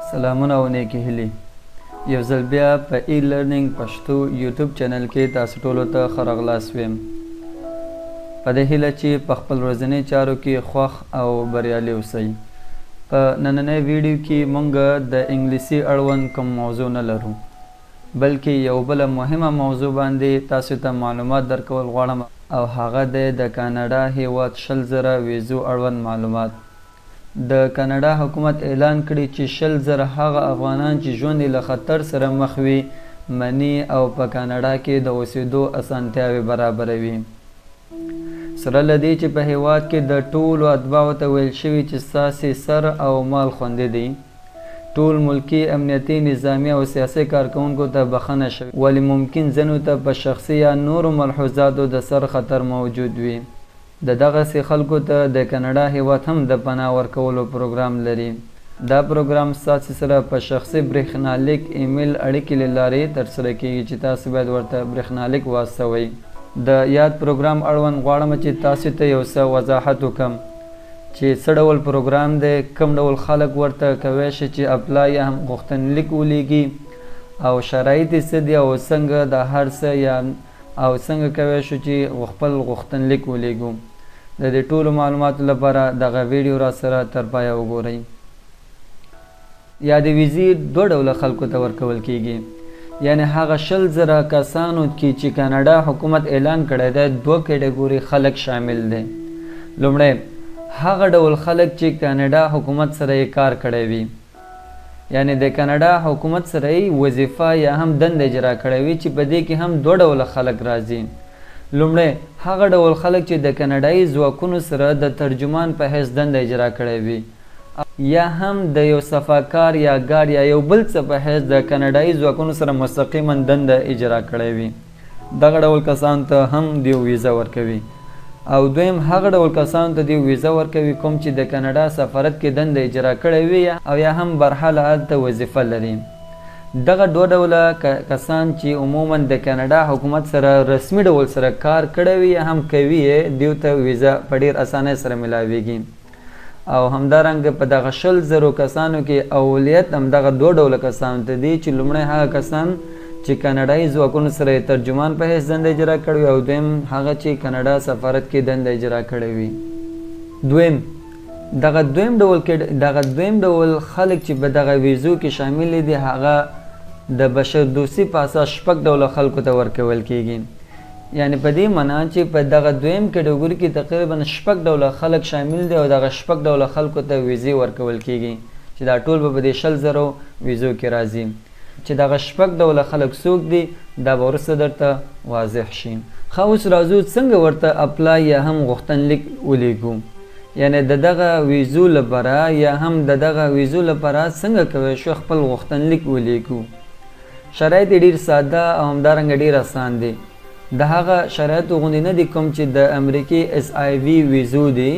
سلامونه او نیکی هیلې. یو ځل بیا په ای لرنینګ پښتو یوټیوب چینل کې تاسو ټولو ته ښه راغلاست ویم. په دې هیله چې په خپل ورځني چارو کې خوښ او بریالي اوسئ. په نننۍ ویډیو کې مونږ د انګلیسي اړوند کوم موضوع نه لرو، بلکې یو بله مهمه موضوع باندې تاسو ته معلومات درکول غواړم، او هغه دی د کاناډا هیواد 100,000 ویزو اړوند معلومات. د کاناډا حکومت اعلان کړي چې 100,000 هغه افغانان چې ژوند له خطر سره مخ وي مني او په کاناډا کې د اوسېدو اسانتیاوې برابروي. سره له دې چې په هیواد کې د ټولو اتباعو ته ویل شوي چې ستاسې سر او مال خوندي دی. ټول ملکي امنیتي نظامي او سیاسي کارکونکو ته بخښنه شوې، ولې ممکن ځینو ته په شخصي یا نورو ملحوظاتو د سر خطر موجود وي. د دغسې خلکو ته د کاناډا هیواد هم د پناه ورکولو پروګرام لري. دا پروګرام ستاسې سره په شخصي برېښنالیک ایمیل اړیکې له لارې ترسره کیږي چې تاسو باید ورته برېښنالیک واستوئ. د یاد پروګرام اړوند غواړم چې تاسو ته یو څه وضاحت وکړم چې څه ډول پروګرام دی، کوم ډول خلک ورته کوی شي چې اپلای یا هم غوښتنلیک ولیږي، او شرایط یې څه دي، او څنګه د هر څه یا او څنګه کوی شو چې خپل غوښتنلیک ولیږو. د دې ټولو معلوماتو لپاره دغه ویډیو را سره تر پایه وګورئ. یا د ویزې دوه ډوله خلکو ته ورکول کیږي، یعنی هغه 100,000 کسانو کې چې کاناډا حکومت اعلان کړی دی، دوه کیټګوري خلک شامل دي. لومړی هغه ډول خلک چې کاناډا حکومت سره یې کار کړی وي، یعنی د کاناډا حکومت سره یې وظیفه یا هم دنده اجرا کړی وي، چې په دې کې هم دوه ډوله خلک راځي. لومړی هغه ډول خلک چې د کاناډایي ځواکونو سره د ترجمان په حیث دنده اجرا کړی وي، یا هم د یو صفاکار یا ګارد یا یو بل څه په حیث د کاناډایي ځواکونو سره مستقیما دنده اجرا کړی وي. دغه ډول کسانو ته هم دیو ویزه ورکوي. او دویم هغه ډول کسانو ته دیو ویزه ورکوي کوم چې د کاناډا سفارت کې دنده اجرا کړی وي او یا هم برحاله هلته وظیفه لري. دغه دوه ډوله کسان چې عموما د کاناډا حکومت سره رسمي ډول سره کار کړی وي یا هم کوي، دیو ته ویزه په ډېر اسانۍ سره ملاویږي. او همدارنګه په دغه 100,000 کسانو کې اولیت هم دغه دوه ډوله کسانو ته دي، چې لومړی هغه کسان چې کاناډایي ځواکونو سره ترجمان په حیث دنده اجرا کړی وي، او دویم هغه چې کاناډا سفارت کې دنده اجرا کړی وي. دغه دویم ډول خلک چې په دغه ویزو کې شامل دي، هغه د بشر دوستي په اساس 6 ډوله خلکو ته ورکول کیږي. یعنی په دې معنا چې په دغه دویم کټګوري کې تقریبا 6 ډوله خلک شامل دي، او دغه 6 ډوله خلکو ته ویزې ورکول کیږي، چې دا ټول به په دې 100,000 ویزو کې راځي. چې دغه 6 ډوله خلک څوک دي دا به وروسته درته واضح شي. ښه، اوس راځو څنګه ورته اپلای یا هم غوښتنلیک ولیږو. یعنی د دغه ویزو لپاره یا هم د دغه ویزو لپاره څنګه کوی شو خپل غوښتنلیک ولیږو. شرایط ډېر ساده او همدارنګه ډېر اسان دي. د هغه شرایطو غوندې نه دي کوم چې د امریکې SIV ویزو دي،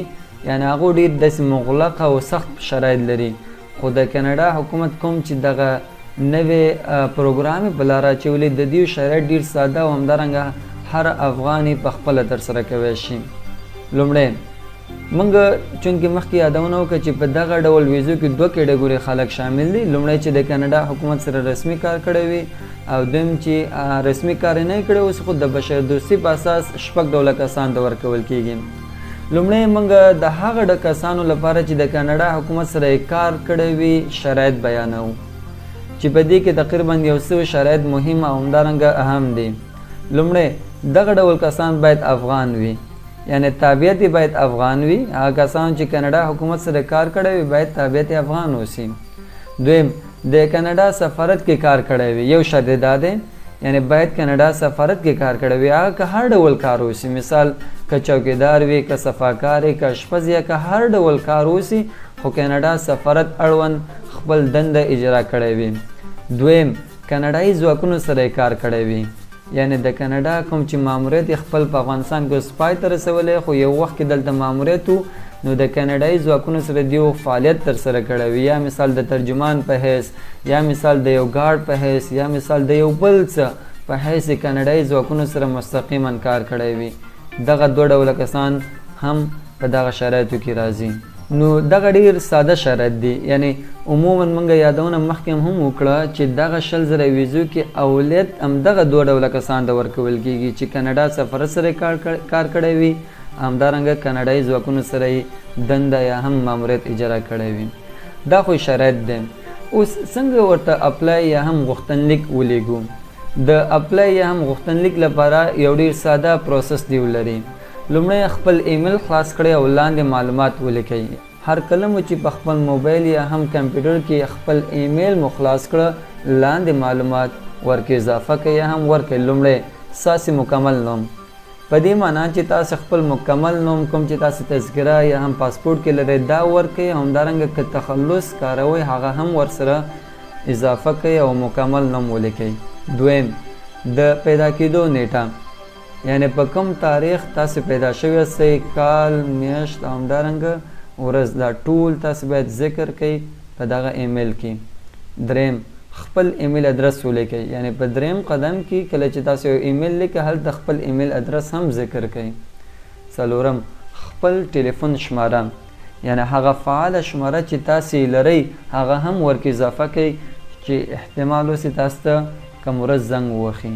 یعنی هغه ډېر داسې مغلق او سخت شرایط لري. خو د کاناډا حکومت کوم چې دغه نوې پروګرام په لاره اچولی، د دې شرایط ډېر ساده او همدارنګه هر افغان یې په خپله ترسره کوی شي. لومړی مونږ چونکې مخکې یادونه وکړه چې په دغه ډول ویزو کې دوه کیټګوري خلک شامل دي. لومړی چې د کاناډا حکومت سره رسمي کار کړی وي، او دویم چې رسمي کار یې نه کړی، اوس خو د بشر دوستي په اساس 6 ډوله کسانو ته ورکول کیږي. لومړی مونږ د هغه کسانو لپاره چې د کاناډا حکومت سره کار کړی وي شرایط بیانوو، چې په دې کې تقریبا یو څو شرایط مهم او همدارنګه اهم دي. لومړی دغه ډول کسان باید افغان وي، یعنی تابعیت باید افغان وي. هغه کسان چې کاناډا حکومت سره کار کړی وي باید تابعیت افغان اوسي. دویم د کاناډا سفارت کې کار کړی وي. یو شرط دا دی، یعنی باید کاناډا سفارت کې کار کړی وي، هغه که هر ډول کار اوسي، مثال که چوکیدار وي، که صفاکار وي، که اشپز یا که هر ډول کار اوسي، خو کاناډا سفارت اړوند خپل دنده اجرا کړی وي. دویم کاناډایي ځواکونو سره کار کړی وي، یعنی د کاناډا کوم چې ماموریت خپل په افغانستان کې اوس پای ته رسولی، خو یو وخت کې دلته ماموریت و، نو د کاناډایي ځواکونو سره دیو فعالیت ترسره کړی وي، یا مثال د ترجمان په حیث، یا مثال د یو ګارد په حیث، یا مثال د یو بل څه په حیث کاناډایي ځواکونو سره مستقیما کار کړی وي. دغه دوه ډوله کسان هم په دغه شرایطو کې راځي. نو دغه ډیر ساده شرط دی، یعنی عموما موږ یادونه مخکې هم وکړه چې دغه 100,000 ویزو کې اولید همدغه 2 ډوله کسان ته ورکول کیږي چې کاناډا سفر سره کار کړی وي، همدارنګه کاناډایي ځواکونو سره یې دنده یا هم ماموریت اجرا کړی وي. دا خو شرط دی. اوس څنګه ورته اپلای یا هم غوښتنلیک ولیږو؟ د اپلای یا هم غوښتنلیک لپاره یو ډیر ساده پروسس دی ولري. لومړی خپل ایمیل خلاص کړئ او لاندې معلومات ولیکئ. هر کله مو چې په خپل موبایل یا هم کمپیوټر کې خپل ایمیل مو خلاص کړه، لاندې معلومات ورکې اضافه کړئ یا هم ورکړئ. لومړی ستاسې مکمل نوم، په دې معنا چې تاسو خپل مکمل نوم کوم چې تاسو تذکره یا هم پاسپورټ کې لرئ دا ورکړئ. همدارنګه که تخلص کاروئ هغه هم ورسره اضافه کړئ او مکمل نوم ولیکئ. دویم د پیدا کېدو نیټه، یعنی په کوم تاریخ تاسو پیدا شوی یاستئ، کال، میاشت او همدارنګه ورځ، دا ټول تاسو باید ذکر کړئ په دغه ایمیل کې. دریم خپل ایمیل ادرس ولیکئ، یعنی په دریم قدم کې کله چې تاسو یو ایمیل لیکئ هلته خپل ایمیل ادرس هم ذکر کړئ. څلورم خپل ټلیفون شماره، یعنی هغه فعاله شماره چې تاسو لرئ هغه هم ورکې اضافه کړئ چې احتمال اوسي تاسو ته کوم ورځ زنګ ووهي.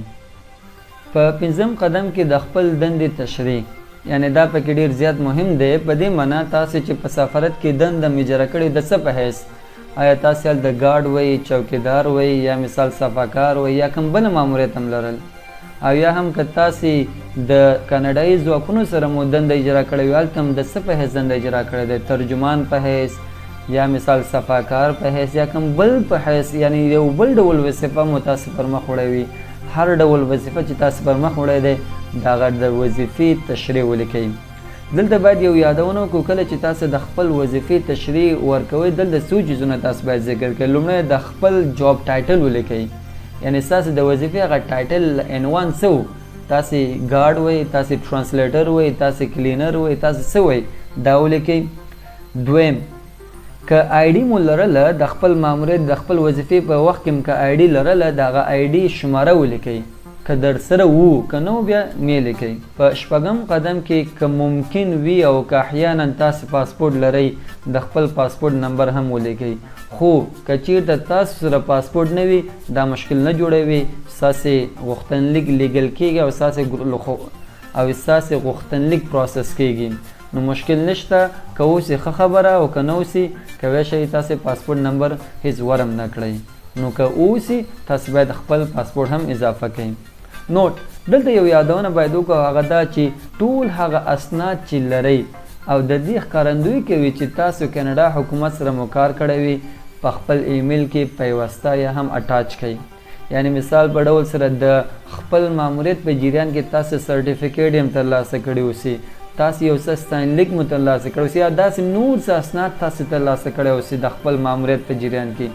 په پنځم قدم کې د خپل دندې تشریح، یعنی دا پکې ډیر زیات مهم دی. په دې معنا تاسو چې په سفارت کې دنده مجره کړې د څه په حیث، آیا تاسو د ګارډ وئ، چوکیدار وئ، یا مثال صفاکار وئ، یا کوم بل ماموریت هم لرل، او یا هم که تاسو د کاناډایي ځواکونو سره مو دنده اجرا کړې وي هلته هم د څه په حیث دنده اجرا کړې دی، ترجمان په حیث یا مثال صفاکار په حیث یا کوم بل په حیث، یعنی یو بل ډول وظیفه مو تاسو پر مخ وړی وي. هر ډول وظیفه چې تاسو پر مخ وړی دی د هغه د وظیفې تشریح ولیکئ. دلته باید یو یادونه وکړو کله چې تاسو د خپل وظیفې تشریح ورکوئ دلته څو چیزونه تاسو باید ذکر کړئ. لومړی د خپل جاب ټایټل ولیکئ، یعنی ستاسو د وظیفې هغه ټایټل عنوان څه و، تاسو ګارډ وئ، تاسو ټرانسلیټر وئ، تاسو کلینر وئ، تاسو څه وئ دا ولیکئ. دویم که آی ډي مو لرله د خپل ماموریت د خپل وظیفې په وخت کې که آی ډي لرله د هغه آی ډي شماره ولیکئ، که درسره وو که نه بیا مې لیکئ. په شپږم قدم کې که ممکن وي او که احیانا تاسو پاسپورټ لرئ د خپل پاسپورټ نمبر هم ولیکئ. خو که چیرته تاسو سره پاسپورټ نه وي دا مشکل نه جوړوي، ستاسې غوښتنلیک لیږل کیږي او ستاسې غوښتنلیک پروسس کیږي، نو مشکل نشته. که اوسې ښه خبره او که نه اوسې کولی شئ تاسې پاسپورټ نمبر هیڅ ورم نه کړئ. نو که اوسې تاسو باید خپل پاسپورټ هم اضافه کړئ. نوٹ دلته یو یادونه باید وکړو هغه دا چې ټول هغه اسناد چې لرئ او د دې ښکارندویي کوي چې تاسو کاناډا حکومت سره مو کار کړی وي په خپل ایمیل کې پیوسته یا هم اټاچ کړئ. یعنی مثال په ډول سره د خپل ماموریت په جریان کې تاسو سرټیفیکیټ هم ترلاسه کړی اوسئ، تاسو یو څه ستاینلیک مو ترلاسه کړی اوسئ، یا داسې نور څه اسناد تاسو ترلاسه کړی اوسئ د خپل ماموریت په جریان کې،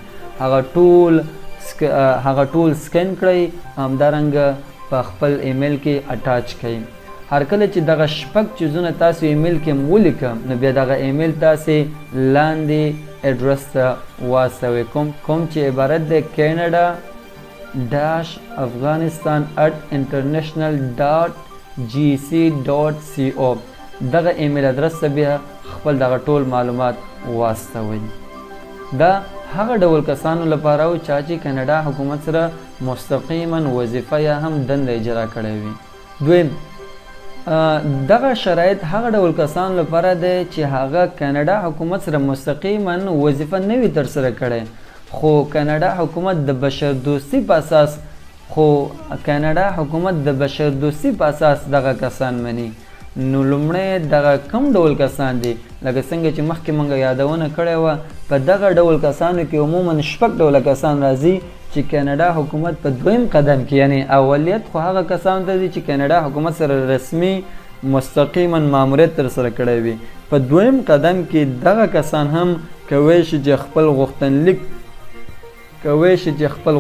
هغه ټول سکین کړئ، همدارنګه په خپل ایمیل کې اټاچ کړئ. هر کله چې دغه شپږ چیزونه تاسو ایمیل کې ولیکم نو بیا دغه ایمیل تاسو لاندې اډرس ته واستوئ، کوم چې عبارت دی canada-afghanistan@international.gc.co. دغه ایمیل ادرس ته بیا خپل دغه ټول معلومات واستوئ. دا هغه ډول کسانو لپاره و چې کاناډا حکومت سره مستقیما وظیفه یا هم دنده اجرا کړې وي. دویم دغه شرایط هغه ډول کسانو لپاره دی چې هغه کاناډا حکومت سره مستقیما وظیفه نه وي ترسره کړې، خو کاناډا حکومت د بشردوستي په اساس دغه کسان مني. نو لومړی دغه کم ډول کسان دي لکه څنګه چې مخکې موږ یادونه کړې وه، په دغه ډول کسانو کې عموما شپږ ډوله کسان راځي چې کاناډا حکومت په دویم قدم کې، یعنی اولیت خو هغه کسانو ته دي چې کاناډا حکومت سره رسمي مستقیما ماموریت ترسره کړی وي. په دویم قدم کې دغه کسان هم کولی شي چې خپل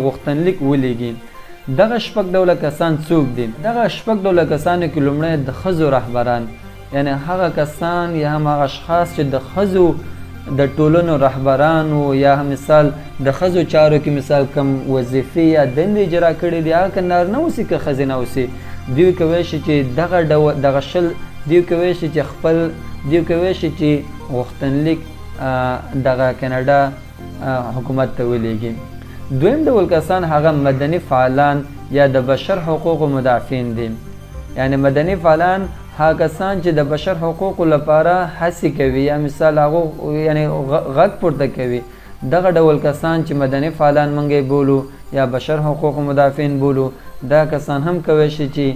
غوښتنلیک ولیږي. دغه شپږ ډوله کسان څوک دي؟ دغه شپږ ډوله کسانو کې لومړی د ښځو رهبران، یعنی هغه کسان یا هم هغه اشخاص چې د ښځو د ټولنو رهبرانو یا مثال د ښځو چارو کې مثال کم وظیفې یا دندې اجرا کړي دي، هغه که نارینه اوسي که ښځینه اوسي، دوی کولی شي چې غوښتنلیک دغه کاناډا حکومت ته ولیږي. دویم ډول کسان هغه مدني فعالان یا د بشر حقوقو مدافعین دي. یعنی مدني فعالان هغه کسان چې د بشر حقوقو لپاره هڅې کوي یا مثال هغه یعنی غږ پورته کوي. دغه ډول کسان چې مدني فعالان مونږ بولو یا بشر حقوقو مدافعین بولو، دا کسان هم کوي شي چې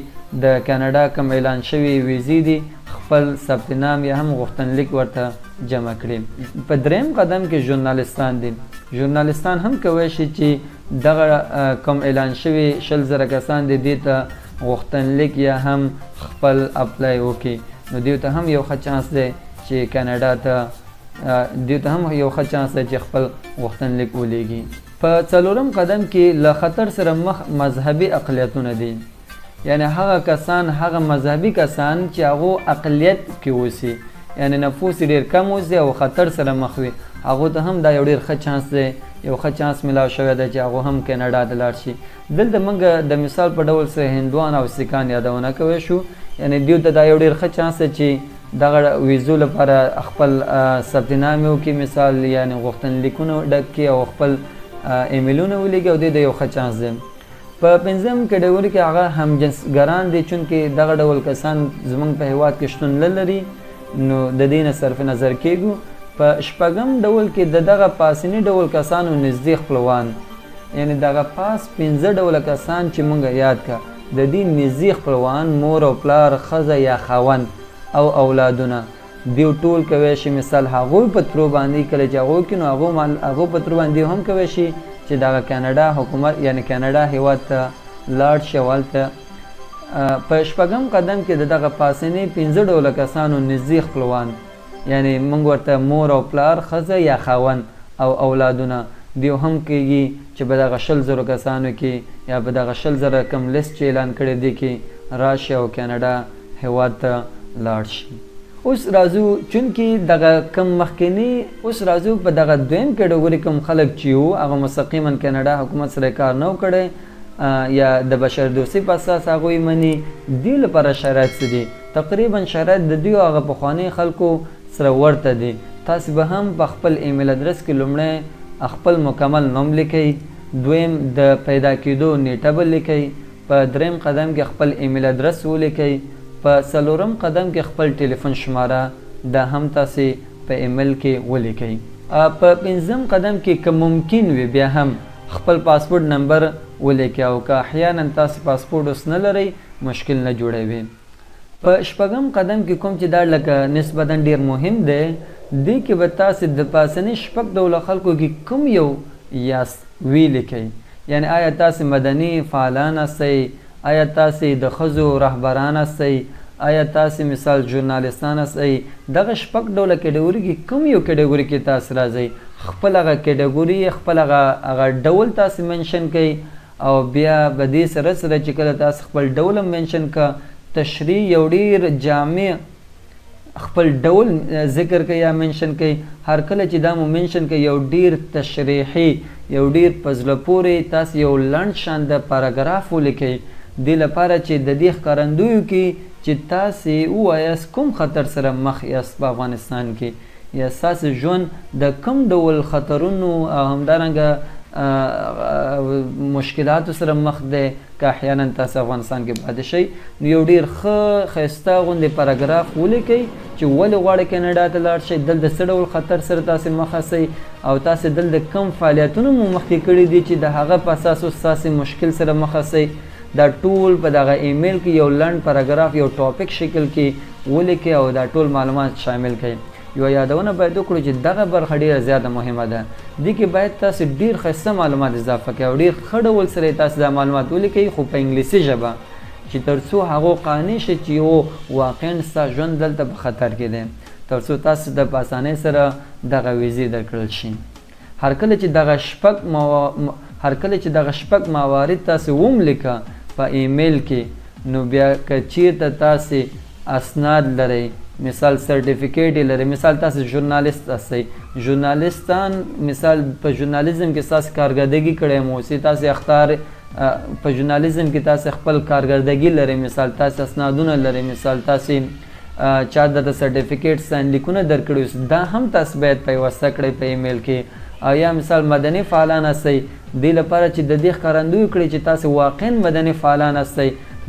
د کاناډا کوم اعلان شوی ویزي دي خپل ثبت نام یا هم غوښتنلیک ورته جمع کړي. په دریم قدم کې ژورنالستان دي. ژورنالستان هم کوي شي چې دغه کوم اعلان شوی 100,000 کسان دي دې ته غوښتنلیک یا هم خپل اپلای وکړي. نو دیو ته هم یو ښه چانس دی چې کاناډا ته دیو ته هم یو ښه چانس دی چې خپل غوښتنلیک ولیږي. په څلورم قدم کې له خطر سره مخ مذهبي اقلیتونه دي. یعنی هغه کسان، هغه مذهبي کسان چې هغه اقلیت کې اوسي، یعنی نفوس ډیر کم اوسي او خطر سره مخ وي، هغه ته هم دا یو ډیر ښه چانس دی، یو ښه چانس ملاو شوی دی چې هغه هم کاناډا ته لاړ شي. دلته موږ د مثال په ډول سره هندوان او سیکان یادونه کوي شو. یعنی دیو ته دا یو ډیر ښه چانس دی چې دغه ویزو لپاره خپل ثبت نام وکړي، مثال یعنی غوښتنلیکونه ډک کړي او خپل ایمیلونه ولیږي او د یو ښه چانس دی. په پنځم کټګوري کې هغه همجنسګران دي، چونکې دغه ډول کسان زموږ په هیواد کې شتون نه لري، نو د دې نه صرف نظر کېږو. په شپږم ډول کې دغه پاسني ډول کسانو نږدې خپلوان، یعنی دغه پاس 15 ډوله کسان چې مونږ یاد کا، د دې نږدې خپلوان مور او پلار، ښځه یا خاوند او اولادونه، دیو ټول کوي شي مثال هغوی په ترو باندې کله چې هغوی کې نو هغو په ترو باندې هم کوي شي چې دغه کاناډا حکومت یعنی کاناډا هیواد ته لاړ شي. هلته په شپږم قدم کې دغه پاسني 15 ډوله کسانو نږدې خپلوان، یعنی موږ ورته مور او پلار، ښځه یا خاوند او اولادونه، دیو هم کېږي چې په دغه 100,000 کسانو کې یا په دغه 100,000 کم لیست چې اعلان کړی دی کې راشي او کاناډا هیواد ته لاړ شي. اوس راځو چونکې دغه کم مخکینی اوس راځو په دغه دویم کټګوري کوم خلک چې وو هغه مستقیما کاناډا حکومت سره کار نه کړی یا د بشر دوستۍ په اساس هغوی مني. دې لپاره شرایط څه دي؟ تقریبا شرایط د دوی هغه پخواني خلکو سره ورته دي. تاسو به هم په خپل ایمیل ادرس کې لومړی خپل مکمل نوم لیکئ، دویم د پیدا کېدو نیټه به لیکئ، په دریم قدم کې خپل ایمیل ادرس ولیکئ، په څلورم قدم کې خپل ټلیفون شماره دا هم تاسو په ایمیل کې ولیکئ. په پنځم قدم کې که ممکن وي بیا هم خپل پاسپورت نمبر ولیکئ او که احیانا تاسو پاسپورت اوس نه لرئ مشکل نه جوړوي. په شپږم قدم کې کوم چې دا لکه نسبتا ډیر مهم دی، دې کې به تاسو د پاسني شپږ ډوله خلکو کې کوم یو یاست ولیکئ. یعنی آیا تاسو مدني فعالان هستئ، آیا تاسو د ښځو رهبران هستئ، آیا تاسو مثال ژورنالستان هستئ. دغه شپږ ډوله کټګوري کې کوم یو کټګوري کې تاسو راځئ، خپل هغه کټګوري خپل هغه ډول تاسو منشن کړئ او بیا به دې سره سره چې کله تاسو خپل ډول منشن کا تشریح یو ډیر جامع خپل ډول ذکر کوي یا منشن کوي. هر کله چې دا مو منشن کوي یو ډیر تشریحي یو ډیر په زړه پورې تاسو یو لنډ شان د پاراګراف ولیکئ، دې لپاره چې د دې ښکارندویو کې چې تاسو ووایاست کوم خطر سره مخ یاست په افغانستان کې، یا ستاسو ژوند د کوم ډول خطرونو او همدارنګه مشکلاتو سره مخ دی که احیانا تاسو افغانستان کې پاتې شئ. نو یو ډیر ښه ښایسته غوندې پاراګراف ولیکئ چې ولې غواړئ کاناډا ته لاړ شئ، دلته څه ډول خطر سره تاسو مخ یاستئ او تاسو دلته کوم فعالیتونه مو مخکې کړي دي چې د هغه په اساس اوس تاسو مشکل سره مخ یاستئ. دا ټول په دغه ایمیل کې یو لنډ پاراګراف یو ټاپک شکل کې ولیکئ او دا ټول معلومات شامل کړئ. یو یادونه باید وکړو چې دغه برخه ډیره زیاته مهمه ده، دې کې باید تاسو ډیر ښایسته معلومات اضافه کړئ او ډیر ښه ډول سره تاسو دا معلومات ولیکئ خو په انګلیسي ژبه چې تر څو هغه قانع شي چې یو واقعا ستاسو ژوند دلته په خطر کې دی، تر څو تاسو د په اسانۍ سره دغه ویزې درکړل شي. هر کله چې دغه شپږ موارد تاسو وملیکه په ایمیل کې، نو بیا که چیرته تاسو اسناد لرئ، مثال سرټیفیکیټ لري، مثال تاسو ژورنالیست هستئ، ژورنالیستان مثال په ژورنالیزم کې تاسو کارګردګي کړی مو سي تاسو اختار په ژورنالیزم کې تاسو خپل کارګردګي لري، مثال تاسو اسنادونه لري، مثال تاسو چا د سرټیفیکیټ ساين لیکونه درکړي دا هم تاسو باید پیوسته کړئ په ایمیل کې. او یا مثال مدني فعالان هستئ دې لپاره چې د دې ښکارندوی کړئ چې تاسو واقعا مدني فعالان هستئ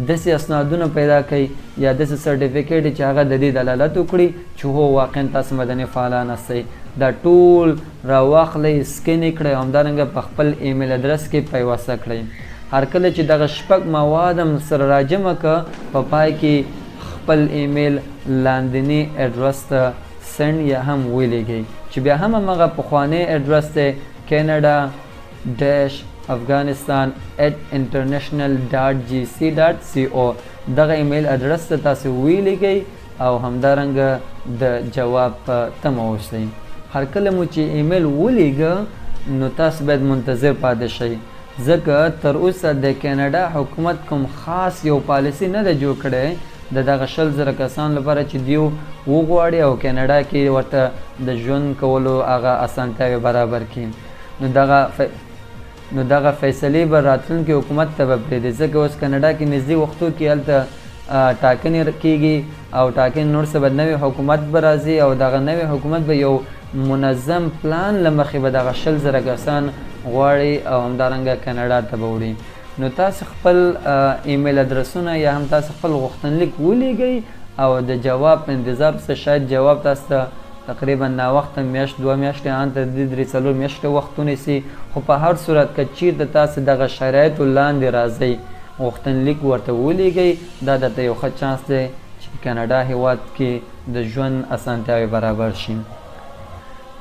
داسې اسنادونه پیدا کړئ یا داسې سرټیفیکیټ چې هغه د دې دلالت وکړي چې هو واقعا تاسو مدني فعالان هستئ. دا ټول راواخلئ سکین یې کړئ او همدارنګه په خپل ایمیل ادرس کې پیوسته کړئ. هر کله چې دغه شپږ مواد هم سره راجمع کړه په پای کې خپل ایمیل لاندني اډرس ته سند یا هم ولیږئ چې بیا هم همغه پخوانی اډرس دی canada-afghanistan@international.gc.co دغه ایمیل ادرس ته تاسو ولیږئ او همدارنګه د جواب په تمه اوسئ. هر کله مو چې ایمیل ولیږه نو تاسو باید منتظر پاتې شئ ځکه تر اوسه د کاناډا حکومت کوم خاص یو پالیسي نه ده جوړ کړی د دغه 100,000 کسانو لپاره چې دیو وغواړي او کاناډا کې ورته د ژوند کولو هغه اسانتیاوې برابر کړي. نو دغه فیصلې به راتلونکي حکومت ته به پرېږدي ځکه اوس کاناډا کې نږدې وختو کې هلته ټاکنې کېږي او ټاکنې نور څه به نوی حکومت به راځي او دغه نوی حکومت به یو منظم پلان له مخې به دغه 100,000 کسان غواړي او همدارنګه کاناډا ته به وړي. نو تاسو خپل ایمیل ادرسونه یا هم تاسو خپل غوښتنلیک ولیږئ او د جواب په انتظار پسې شاید جواب تاسو ته تقریبا ناوخته میاشت 2 میاشتې ان تر دې 3-4 میاشتې وخت ونیسي خو په هر صورت که چیرته تاسو دغه شرایطو لاندې راځئ غوښتنلیک ورته ولیږئ دا درته یو ښه چانس دی چې کاناډا هیواد کې د ژوند اسانتیاوې برابر شي.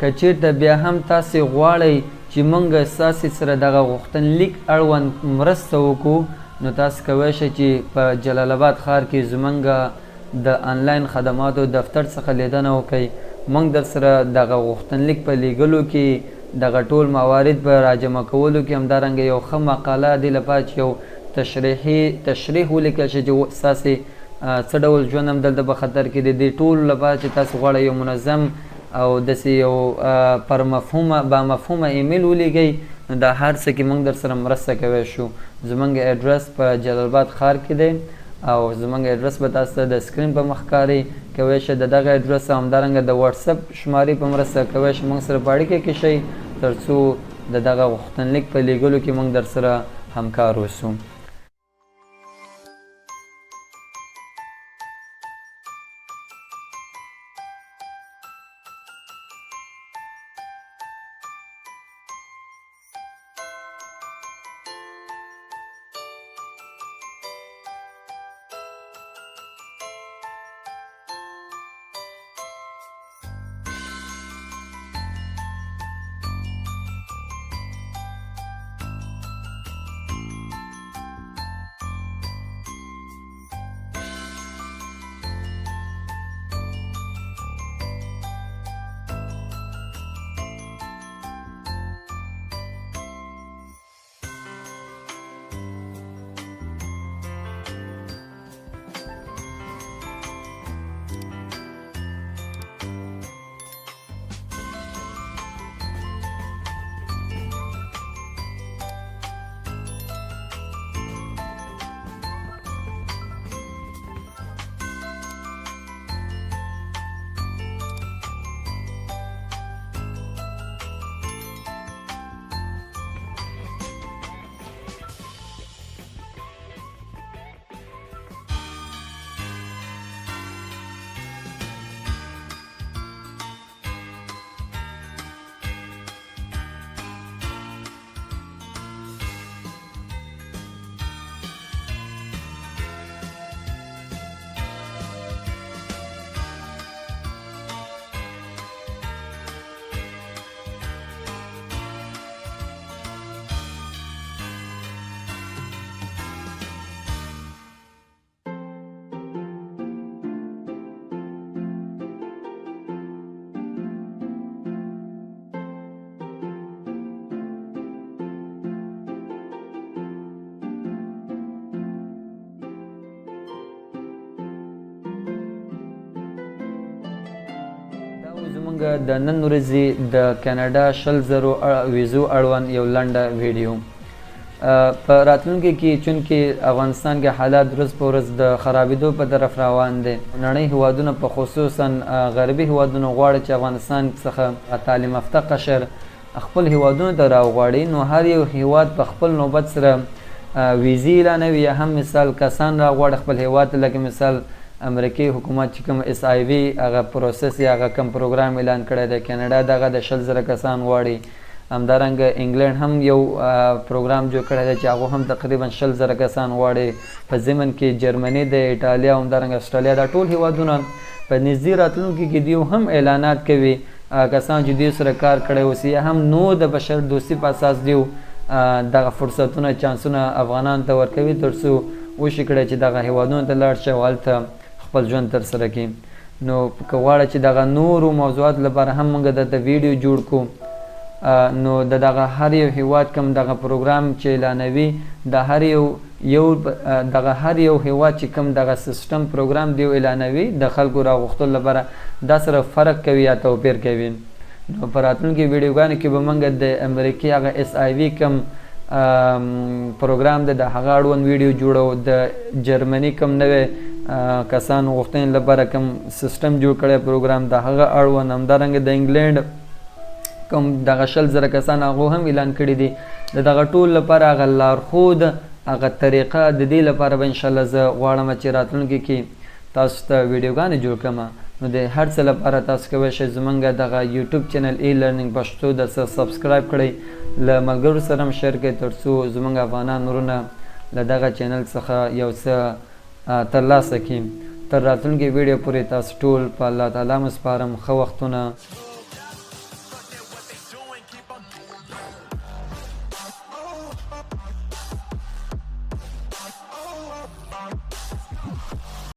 که چیرته بیا هم تاسو غواړئ چې موږ ستاسې سره دغه غوښتنلیک اړوند مرسته وکړو نو تاسو کولی شئ چې په جلال آباد ښار کې زموږ د انلاین خدماتو دفتر څخه لیدنه وکړئ. موږ در سره دغه غوښتنلیک په لیږلو کې دغه ټول موارد په راجمع کولو کې همدارنګه یو ښه مقاله دې لپاره چې یو تشریح ولیکل شي چې ستاسې څه ډول ژوند هم دلته په خطر کې دی. دې ټولو لپاره چې تاسو غواړئ یو منظم او داسې یو پر مفهومه با مفهومه ایمیل ولیږئ نو دا هر څه کې موږ در سره مرسته کولی شو. زموږ اډرس په جلال آباد ښار کې دی او زموږ اډرس به تاسو ته د سکرین په مخ ښکاري. کولی شئ د دغه اډرس او همدارنګه د واتساپ شمارې په مرسته کولی شئ موږ سره په اړیکه کې شئ تر څو د دغه غوښتنلیک په لیږلو کې موږ در سره همکار اوسو. زمونږ د نن ورځې د کاناډا 100,000 ویزو اړوند یو لنډه ویډیو په راتلونکي کې چونکې افغانستان کې حالات ورځ په ورځ د خرابېدو په طرف روان دي نړۍ هیوادونه په خصوصا غربي هیوادونه غواړي چې افغانستان څخه تعلیم یافته قشر خپل هیوادونو ته راوغواړي نو هر یو هیواد په خپل نوبت سره ویزي اعلانوي یا هم مثال کسان راغواړي خپل هیواد ته لکه مثال امریکایي حکومت چې کوم اس آی وي هغه پروسس یا هغه کوم پروګرام اعلان کړی دی کاناډا دغه د 100,000 کسان غواړي همدارنګه انګلند هم یو پروګرام جوړ کړی دی چې هغه هم تقریبا 100,000 کسان غواړي په ضمن کې جرمني د ایټالیا همدارنګه استرالیا دا ټول هیوادونه په نږدې راتلونکي کې دیو هم اعلانات کوي کسان چې دوی سره کار کړی اوسي یا هم نو د بشر دوستي په اساس دیو دغه فرصتونه چانسونه افغانانو ته ورکوي تر څو وشي کړی چې دغه هیوادونو ته لاړ شي او هلته خپل ژوند ترسره کړي نو که غواړه چې دغه نورو موضوعات لپاره هم موږ درته ویډیو جوړ کړو نو دغه هر یو هیواد کوم دغه پروګرام چې اعلانوي د هر یو هیواد چې کوم دغه سیستم پروګرام دی اعلانوي د خلکو راغوښتلو لپاره دا سره فرق کوي یا توپیر کوي نو په راتلونکي ویډیوګانو کې به موږ د امریکې هغه اس آی وي کوم پروګرام د هغه اړوند ویډیو جوړو د جرمني کوم نوې کسانو غوښتنې لپاره کوم سیستم جوړ کړی پروګرام د هغه اړوند همدارنګه د انګلند کوم دغه 100,000 کسان هغه هم اعلان کړي دي دغه ټول لپاره هغه لارښود هغه طریقه د دې لپاره به ان شاء الله زه غواړم چې راتلونکي کې تاسو ته ویډیوګانې جوړ کړم نو د هر څه لپاره تاسو کولی شئ زمونږ دغه یوټیوب چینل ای لرنینګ پښتو درسره سبسکرایب کړئ له ملګرو سره هم شیر کړئ تر څو زمونږ افغانان ورونه له دغه چینل څخه یو څه ترلاسه کړي تر راتلونکي ویډیو پورې تاسو ټول په الله تعالی مسپارم ښه وختونه